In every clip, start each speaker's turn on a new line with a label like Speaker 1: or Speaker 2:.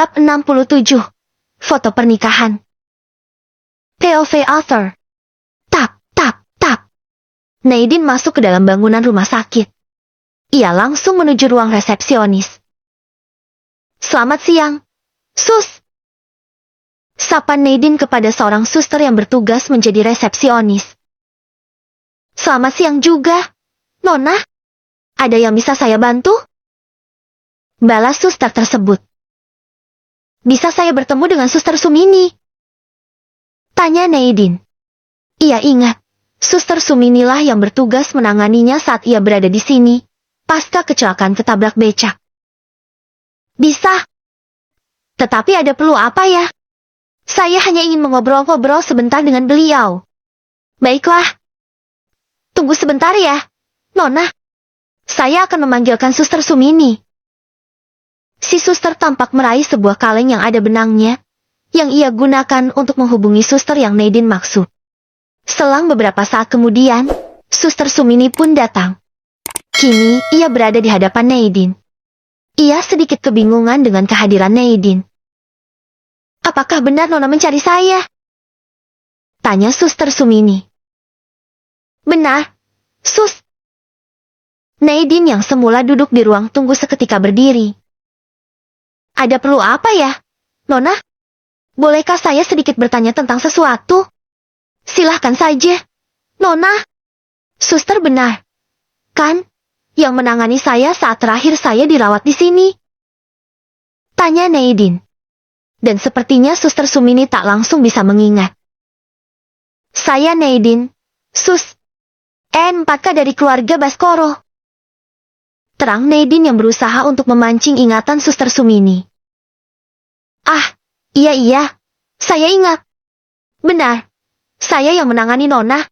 Speaker 1: Bab 67. Foto pernikahan. POV Author. Tap, tap, tap. Nadine masuk ke dalam bangunan rumah sakit. Ia langsung menuju ruang resepsionis. Selamat siang, Sus. Sapa Nadine kepada seorang suster yang bertugas menjadi resepsionis. Selamat siang juga, Nona. Ada yang bisa saya bantu? Balas suster tersebut. Bisa saya bertemu dengan Suster Sumini? Tanya Nadine. Ia ingat, Suster Suminilah yang bertugas menanganinya saat ia berada di sini, pasca kecelakaan ketabrak becak. Bisa. Tetapi ada perlu apa ya? Saya hanya ingin mengobrol-ngobrol sebentar dengan beliau. Baiklah. Tunggu sebentar ya, Nona. Saya akan memanggilkan Suster Sumini. Si suster tampak meraih sebuah kaleng yang ada benangnya, yang ia gunakan untuk menghubungi suster yang Nadine maksud. Selang beberapa saat kemudian, Suster Sumini pun datang. Kini, ia berada di hadapan Nadine. Ia sedikit kebingungan dengan kehadiran Nadine. Apakah benar Nona mencari saya? Tanya Suster Sumini. Benar, Sus. Nadine yang semula duduk di ruang tunggu seketika berdiri. Ada perlu apa ya, Nona? Bolehkah saya sedikit bertanya tentang sesuatu? Silahkan saja, Nona. Suster benar, kan? Yang menangani saya saat terakhir saya dirawat di sini. Tanya Nadine. Dan sepertinya Suster Sumini tak langsung bisa mengingat. Saya Nadine, Sus. N4K dari keluarga Baskoro. Terang Nadine yang berusaha untuk memancing ingatan Suster Sumini. Ah, iya, saya ingat. Benar, saya yang menangani Nona.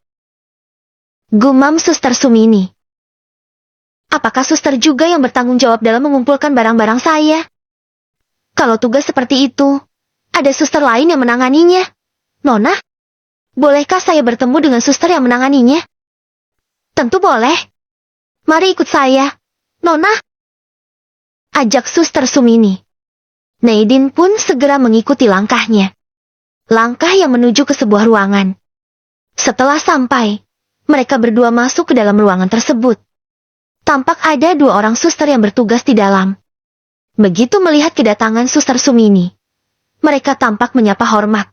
Speaker 1: Gumam Suster Sumini. Apakah suster juga yang bertanggung jawab dalam mengumpulkan barang-barang saya? Kalau tugas seperti itu, ada suster lain yang menanganinya. Nona, bolehkah saya bertemu dengan suster yang menanganinya? Tentu boleh. Mari ikut saya, Nona. Ajak Suster Sumini. Nadine pun segera mengikuti langkahnya. Langkah yang menuju ke sebuah ruangan. Setelah sampai, mereka berdua masuk ke dalam ruangan tersebut. Tampak ada 2 orang suster yang bertugas di dalam. Begitu melihat kedatangan Suster Sumini, mereka tampak menyapa hormat.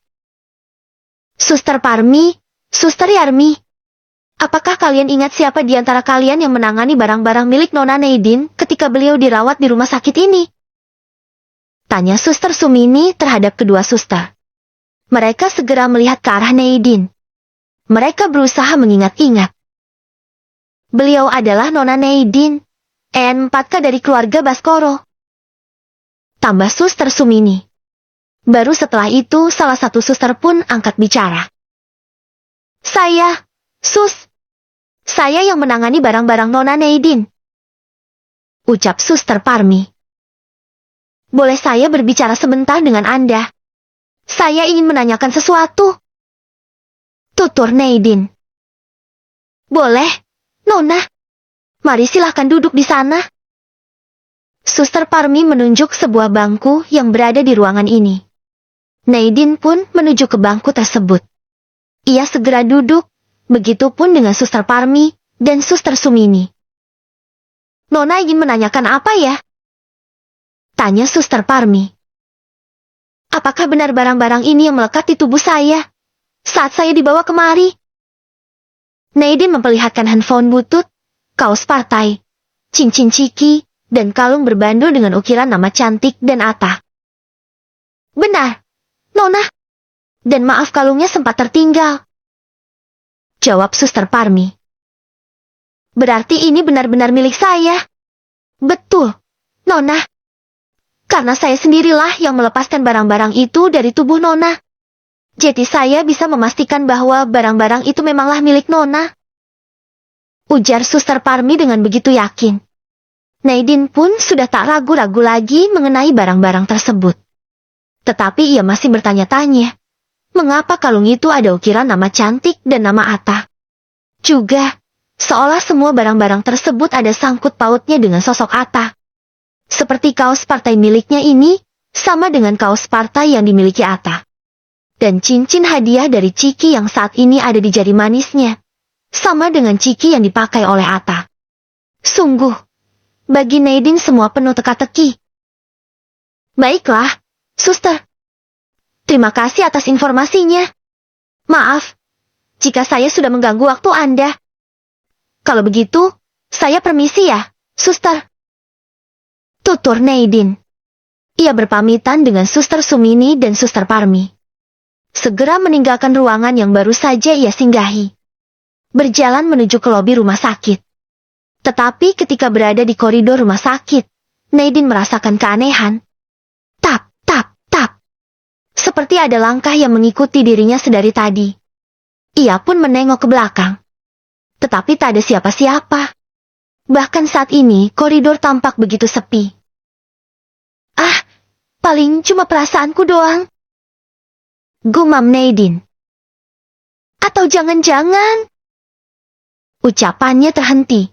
Speaker 1: Suster Parmi, Suster Yarmi. Apakah kalian ingat siapa di antara kalian yang menangani barang-barang milik Nona Nadine ketika beliau dirawat di rumah sakit ini? Tanya Suster Sumini terhadap kedua suster. Mereka segera melihat ke arah Nadine. Mereka berusaha mengingat-ingat. Beliau adalah Nona Nadine, N4K dari keluarga Baskoro. Tambah Suster Sumini. Baru setelah itu salah satu suster pun angkat bicara. Saya, Sus. Saya yang menangani barang-barang Nona Nadine. Ucap Suster Parmi. Boleh saya berbicara sebentar dengan Anda? Saya ingin menanyakan sesuatu. Tutur Nadine. Boleh, Nona. Mari silahkan duduk di sana. Suster Parmi menunjuk sebuah bangku yang berada di ruangan ini. Nadine pun menuju ke bangku tersebut. Ia segera duduk, begitupun dengan Suster Parmi dan Suster Sumini. Nona ingin menanyakan apa ya? Tanya Suster Parmi. Apakah benar barang-barang ini yang melekat di tubuh saya saat saya dibawa kemari? Nadine memperlihatkan handphone butut, kaos partai, cincin ciki, dan kalung berbandul dengan ukiran nama cantik dan Atta. Benar, Nona. Dan maaf kalungnya sempat tertinggal. Jawab Suster Parmi. Berarti ini benar-benar milik saya. Betul, Nona. Karena saya sendirilah yang melepaskan barang-barang itu dari tubuh Nona. Jadi saya bisa memastikan bahwa barang-barang itu memanglah milik Nona. Ujar Suster Parmi dengan begitu yakin. Nadine pun sudah tak ragu-ragu lagi mengenai barang-barang tersebut. Tetapi ia masih bertanya-tanya. Mengapa kalung itu ada ukiran nama cantik dan nama Atta? Juga, seolah semua barang-barang tersebut ada sangkut pautnya dengan sosok Atta. Seperti kaos partai miliknya ini, Sama dengan kaos partai yang dimiliki Ata. Dan cincin hadiah dari Chiki yang saat ini ada di jari manisnya. Sama dengan Chiki yang dipakai oleh Ata. Sungguh, bagi Nadine semua penuh teka-teki. Baiklah, suster. Terima kasih atas informasinya. Maaf, jika saya sudah mengganggu waktu Anda. Kalau begitu, saya permisi ya, suster. Tutur Nadine. Ia berpamitan dengan suster Sumini dan suster Parmi. Segera meninggalkan ruangan yang baru saja ia singgahi. Berjalan menuju ke lobi rumah sakit. Tetapi ketika berada di koridor rumah sakit, Nadine merasakan keanehan. Tap, tap, tap. Seperti ada langkah yang mengikuti dirinya sedari tadi. Ia pun menengok ke belakang. Tetapi tak ada siapa-siapa. Bahkan saat ini koridor tampak begitu sepi. Ah, paling cuma perasaanku doang. Gumam Nadine. Atau jangan-jangan. Ucapannya terhenti.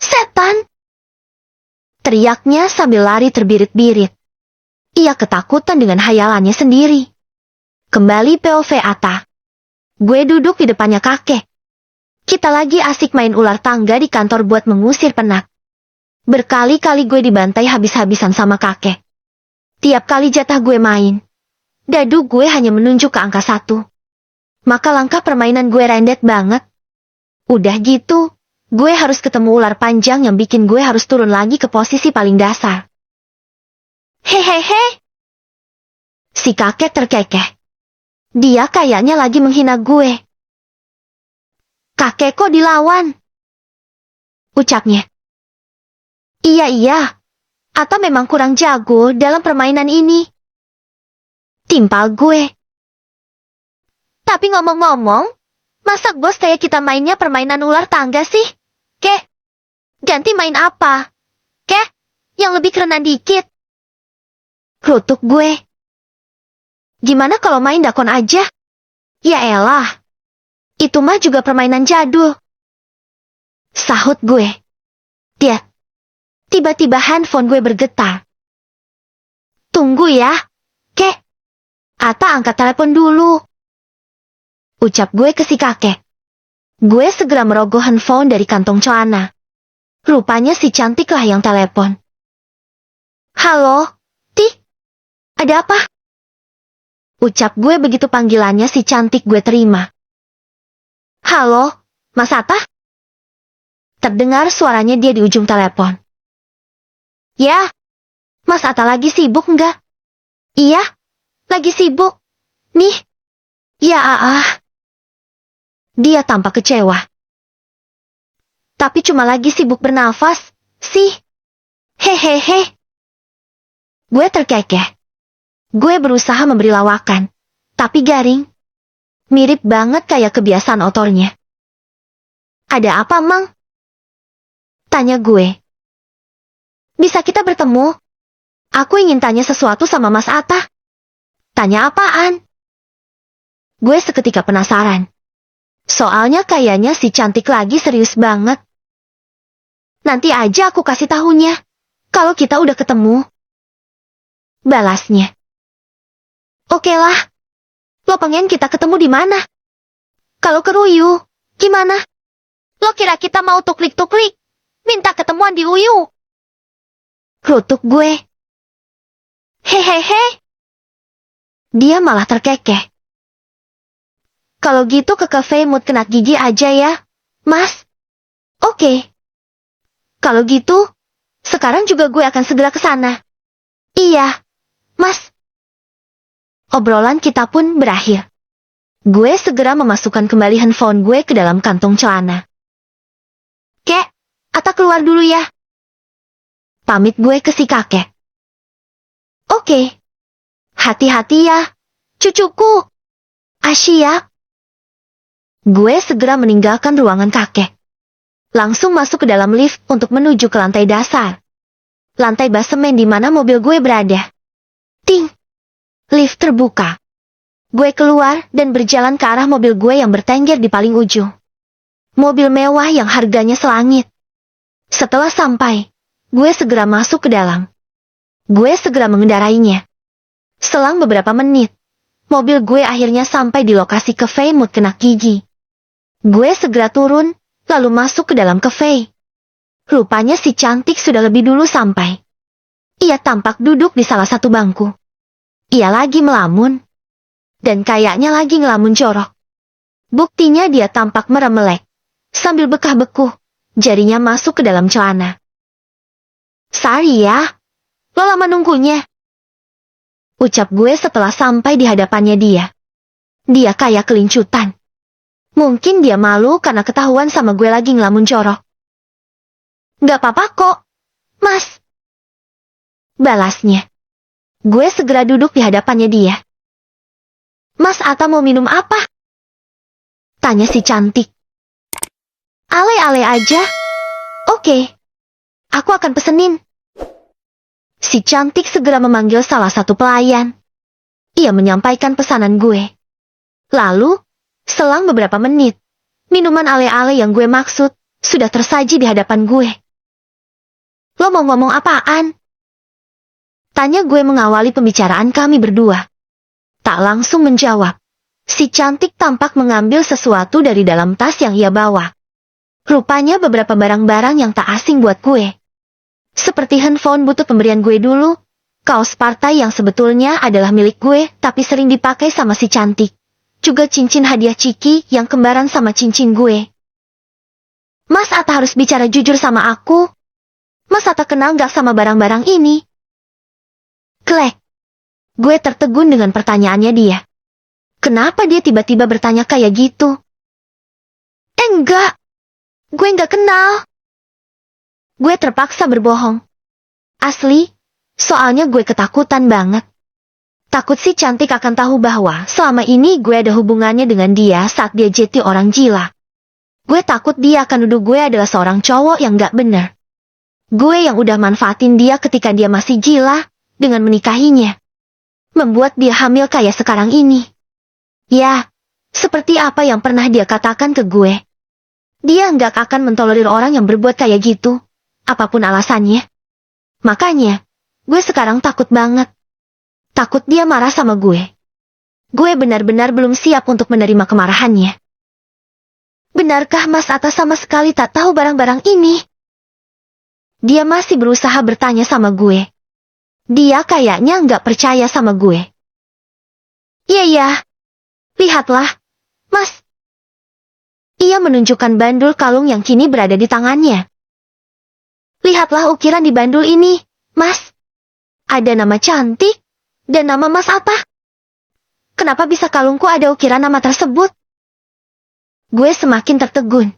Speaker 1: Setan! Teriaknya sambil lari terbirit-birit. Ia ketakutan dengan hayalannya sendiri. Kembali POV Ata. Gue duduk di depannya kakek. Kita lagi asik main ular tangga di kantor buat mengusir penat. Berkali-kali gue dibantai habis-habisan sama kakek. Tiap kali jatah gue main, dadu gue hanya menunjuk ke angka 1. Maka langkah permainan gue rendet banget. Udah gitu, gue harus ketemu ular panjang yang bikin gue harus turun lagi ke posisi paling dasar. Hehehe. Si kakek terkekeh. Dia kayaknya lagi menghina gue. Kakek kok dilawan? Ucapnya. Iya. Ata memang kurang jago dalam permainan ini. Timpal gue. Tapi ngomong-ngomong, masa bos kayak kita mainnya permainan ular tangga sih? Kek, ganti main apa? Kek, yang lebih keren dikit. Kerutuk gue. Gimana kalau main dakon aja? Ya elah. Itu mah juga permainan jadul. Sahut gue. Dia. Tiba-tiba handphone gue bergetar. Tunggu ya, Kek. Ata angkat telepon dulu. Ucap gue ke si kakek. Gue segera merogoh handphone dari kantong celana. Rupanya si cantik lah yang telepon. Halo, Ti? Ada apa? Ucap gue begitu panggilannya si cantik gue terima. Halo, Mas Ata? Terdengar suaranya dia di ujung telepon. Ya, Mas Ata lagi sibuk nggak? Iya, lagi sibuk. Nih. Ya Dia tampak kecewa. Tapi cuma lagi sibuk bernafas, sih. Hehehe. Gue terkekeh. Gue berusaha memberi lawakan, tapi garing. Mirip banget kayak kebiasaan otornya. Ada apa, Mang? Tanya gue. Bisa kita bertemu? Aku ingin tanya sesuatu sama Mas Ata. Tanya apaan? Gue seketika penasaran. Soalnya kayaknya si cantik lagi serius banget. Nanti aja aku kasih tahunya, kalau kita udah ketemu. Balasnya. Oke lah. Lo pengen kita ketemu di mana? Kalau ke Ruyu, gimana? Lo kira kita mau tuklik-tuklik? Minta ketemuan di Uyu? Kerutuk gue. Hehehe. Dia malah terkekeh. Kalau gitu ke cafe mood kenat gigi aja ya, Mas. Oke. Kalau gitu, sekarang juga gue akan segera ke sana. Iya, Mas. Obrolan kita pun berakhir. Gue segera memasukkan kembali handphone gue ke dalam kantong celana. Kek, Ata keluar dulu ya. Pamit gue ke si kakek. Oke. Hati-hati ya, cucuku. Siap. Gue segera meninggalkan ruangan kakek. Langsung masuk ke dalam lift untuk menuju ke lantai dasar. Lantai basemen di mana mobil gue berada. Ting. Lift terbuka. Gue keluar dan berjalan ke arah mobil gue yang bertengger di paling ujung. Mobil mewah yang harganya selangit. Setelah sampai, gue segera masuk ke dalam. Gue segera mengendarainya. Selang beberapa menit, mobil gue akhirnya sampai di lokasi cafe Mood Kenak Gigi. Gue segera turun, lalu masuk ke dalam cafe. Rupanya si cantik sudah lebih dulu sampai. Ia tampak duduk di salah satu bangku. Ia lagi melamun. Dan kayaknya lagi ngelamun jorok. Buktinya dia tampak merem melek. Sambil bekah-bekuh, jarinya masuk ke dalam celana. Sorry ya, lo lama nunggunya. Ucap gue setelah sampai di hadapannya dia. Dia kayak kelincutan. Mungkin dia malu karena ketahuan sama gue lagi ngelamun jorok. Gak apa-apa kok, Mas. Balasnya. Gue segera duduk di hadapannya dia. Mas Atta mau minum apa? Tanya si cantik. Ale-ale aja. Oke. Aku akan pesenin. Si cantik segera memanggil salah satu pelayan. Ia menyampaikan pesanan gue. Lalu, selang beberapa menit, minuman ale-ale yang gue maksud sudah tersaji di hadapan gue. Lo mau ngomong apaan? Tanya gue mengawali pembicaraan kami berdua. Tak langsung menjawab. Si cantik tampak mengambil sesuatu dari dalam tas yang ia bawa. Rupanya beberapa barang-barang yang tak asing buat gue. Seperti handphone butut pemberian gue dulu, kaos partai yang sebetulnya adalah milik gue tapi sering dipakai sama si cantik. Juga cincin hadiah Ciki yang kembaran sama cincin gue. Mas Atta harus bicara jujur sama aku. Mas Atta kenal gak sama barang-barang ini? Klek. Gue tertegun dengan pertanyaannya dia. Kenapa dia tiba-tiba bertanya kayak gitu? Enggak. Gue nggak kenal. Gue terpaksa berbohong. Asli, soalnya gue ketakutan banget. Takut si cantik akan tahu bahwa selama ini gue ada hubungannya dengan dia saat dia jadi orang gila. Gue takut dia akan nuduh gue adalah seorang cowok yang nggak bener. Gue yang udah manfaatin dia ketika dia masih gila dengan menikahinya. Membuat dia hamil kayak sekarang ini. Ya, seperti apa yang pernah dia katakan ke gue. Dia nggak akan mentolerir orang yang berbuat kayak gitu, apapun alasannya. Makanya, gue sekarang takut banget. Takut dia marah sama gue. Gue benar-benar belum siap untuk menerima kemarahannya. Benarkah Mas Atta sama sekali tak tahu barang-barang ini? Dia masih berusaha bertanya sama gue. Dia kayaknya nggak percaya sama gue. Iya. Lihatlah, Mas. Ia menunjukkan bandul kalung yang kini berada di tangannya. Lihatlah ukiran di bandul ini, Mas. Ada nama cantik dan nama Mas Atta. Kenapa bisa kalungku ada ukiran nama tersebut? Gue semakin tertegun.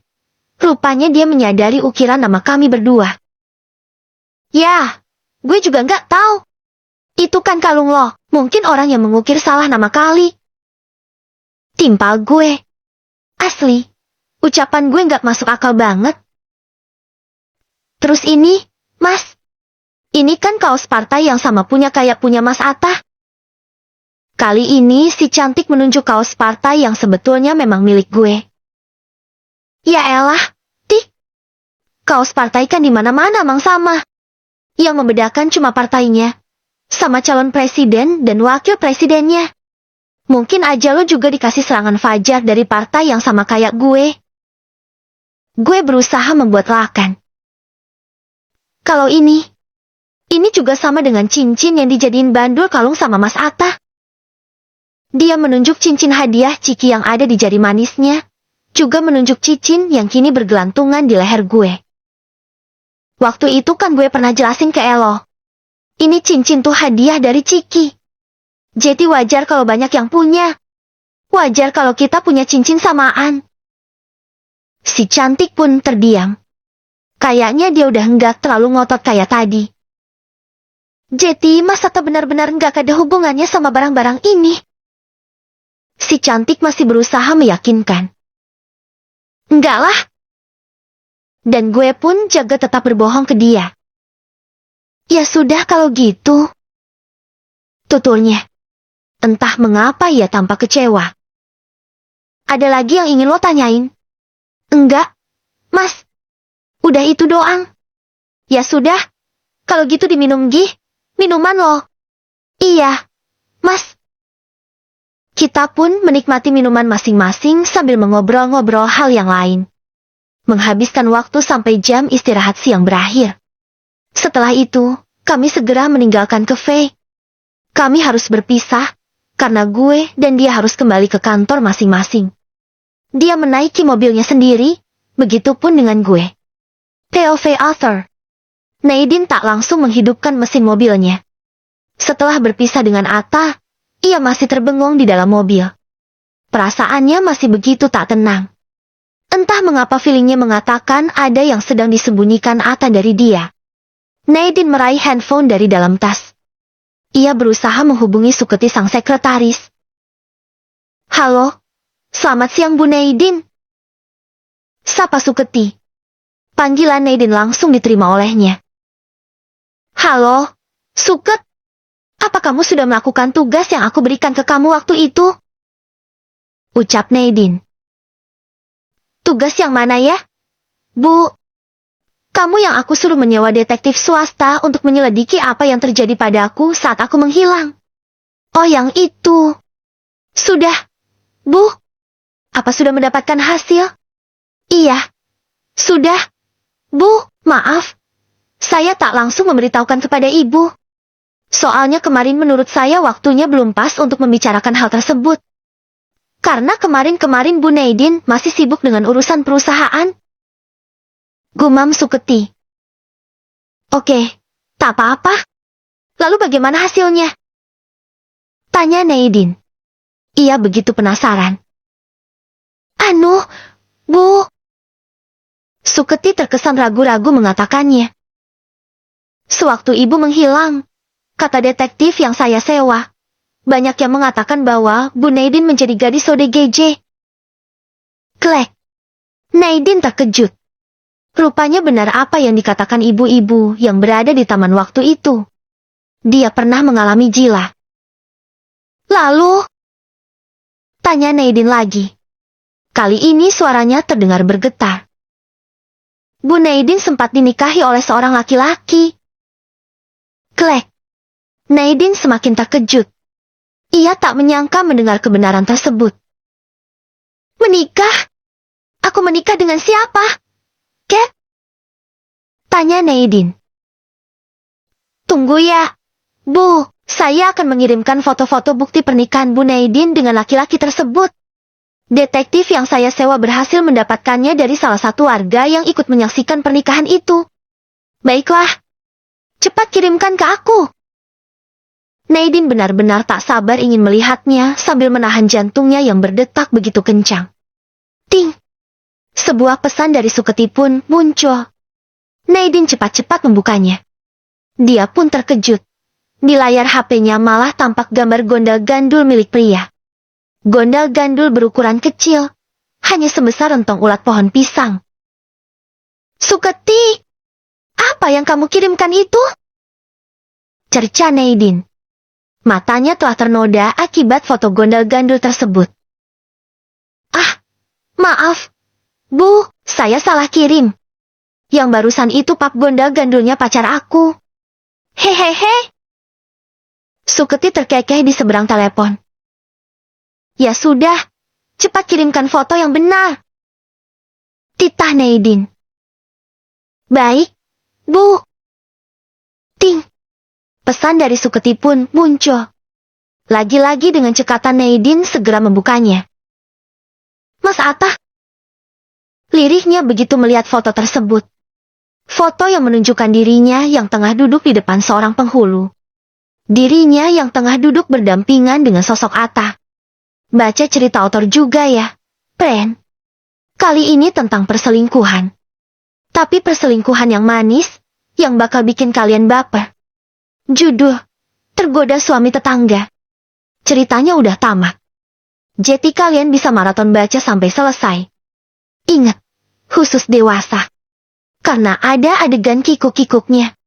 Speaker 1: Rupanya dia menyadari ukiran nama kami berdua. Ya, gue juga nggak tahu. Itu kan kalung lo, mungkin orang yang mengukir salah nama kali. Timpal gue. Asli, ucapan gue nggak masuk akal banget. Terus ini, Mas. Ini kan kaos partai yang sama punya kayak punya Mas Atta. Kali ini si cantik menunjuk kaos partai yang sebetulnya memang milik gue. Ya elah, Tik. Kaos partai kan di mana-mana mang sama. Yang membedakan cuma partainya, sama calon presiden dan wakil presidennya. Mungkin aja lo juga dikasih serangan fajar dari partai yang sama kayak gue. Gue berusaha membuat lakan. Kalau ini juga sama dengan cincin yang dijadiin bandul kalung sama Mas Atta. Dia menunjuk cincin hadiah Ciki yang ada di jari manisnya, juga menunjuk cincin yang kini bergelantungan di leher gue. Waktu itu kan gue pernah jelasin ke Elo. Ini cincin tuh hadiah dari Ciki. Jadi wajar kalau banyak yang punya. Wajar kalau kita punya cincin samaan. Si cantik pun terdiam. Kayaknya dia udah enggak terlalu ngotot kayak tadi. Jadi Mas Atta benar-benar enggak ada hubungannya sama barang-barang ini. Si cantik masih berusaha meyakinkan. Enggak lah. Dan gue pun jaga tetap berbohong ke dia. Ya sudah kalau gitu. Tuturnya. Entah mengapa ia tampak kecewa. Ada lagi yang ingin lo tanyain? Enggak, Mas. Udah itu doang. Ya sudah, kalau gitu diminum Gih. Minuman lo. Iya, Mas. Kita pun menikmati minuman masing-masing sambil mengobrol-ngobrol hal yang lain. Menghabiskan waktu sampai jam istirahat siang berakhir. Setelah itu, kami segera meninggalkan cafe. Kami harus berpisah, karena gue dan dia harus kembali ke kantor masing-masing. Dia menaiki mobilnya sendiri, begitupun dengan gue. POV Author. Nadine tak langsung menghidupkan mesin mobilnya. Setelah berpisah dengan Atta, ia masih terbengung di dalam mobil. Perasaannya masih begitu tak tenang. Entah mengapa feelingnya mengatakan ada yang sedang disembunyikan Atta dari dia. Nadine meraih handphone dari dalam tas. Ia berusaha menghubungi Suketi sang sekretaris. Halo, selamat siang Bu Nadine. Sapa Suketi. Panggilan Nadine langsung diterima olehnya. Halo, Suket. Apa kamu sudah melakukan tugas yang aku berikan ke kamu waktu itu? Ucap Nadine. Tugas yang mana ya? Bu, kamu yang aku suruh menyewa detektif swasta untuk menyelidiki apa yang terjadi padaku saat aku menghilang. Oh, yang itu. Sudah, Bu. Apa sudah mendapatkan hasil? Iya. Sudah. Bu, maaf. Saya tak langsung memberitahukan kepada Ibu. Soalnya kemarin menurut saya waktunya belum pas untuk membicarakan hal tersebut. Karena kemarin-kemarin Bu Nadine masih sibuk dengan urusan perusahaan. Gumam Suketi. Oke, tak apa-apa. Lalu bagaimana hasilnya? Tanya Nadine. Ia begitu penasaran. Bu. Suketi terkesan ragu-ragu mengatakannya. Sewaktu ibu menghilang, kata detektif yang saya sewa, banyak yang mengatakan bahwa Bu Nadine menjadi gadis ODGJ. Klek. Nadine terkejut. Rupanya benar apa yang dikatakan ibu-ibu yang berada di taman waktu itu. Dia pernah mengalami gila. Lalu? Tanya Nadine lagi. Kali ini suaranya terdengar bergetar. Bu Nadine sempat dinikahi oleh seorang laki-laki. Klek. Nadine semakin terkejut. Ia tak menyangka mendengar kebenaran tersebut. Menikah? Aku menikah dengan siapa? Cat? Tanya Nadine. Tunggu ya, Bu. Saya akan mengirimkan foto-foto bukti pernikahan Bu Nadine dengan laki-laki tersebut. Detektif yang saya sewa berhasil mendapatkannya dari salah satu warga yang ikut menyaksikan pernikahan itu. Baiklah. Cepat kirimkan ke aku. Nadine benar-benar tak sabar ingin melihatnya sambil menahan jantungnya yang berdetak begitu kencang. Ting! Sebuah pesan dari Suketi pun muncul. Nadine cepat-cepat membukanya. Dia pun terkejut. Di layar HP-nya malah tampak gambar gondal gandul milik pria. Gondal gandul berukuran kecil, hanya sebesar rentong ulat pohon pisang. Suketi! Apa yang kamu kirimkan itu? Cerca Nadine. Matanya telah ternoda akibat foto gondal gandul tersebut. Ah, maaf. Bu, saya salah kirim. Yang barusan itu pap gondal gandulnya pacar aku. Hehehe. Suketi terkekeh di seberang telepon. Ya sudah, cepat kirimkan foto yang benar. Titah Nadine. Baik, Bu. Ting. Pesan dari Suketi pun muncul. Lagi-lagi dengan cekatan Nadine segera membukanya. Mas Atta. Lirihnya begitu melihat foto tersebut. Foto yang menunjukkan dirinya yang tengah duduk di depan seorang penghulu. Dirinya yang tengah duduk berdampingan dengan sosok Atta. Baca cerita author juga ya, Pren. Kali ini tentang perselingkuhan. Tapi perselingkuhan yang manis, yang bakal bikin kalian baper. Judul, Tergoda Suami Tetangga. Ceritanya udah tamat. Jadi kalian bisa maraton baca sampai selesai. Ingat, khusus dewasa. Karena ada adegan kikuk-kikuknya.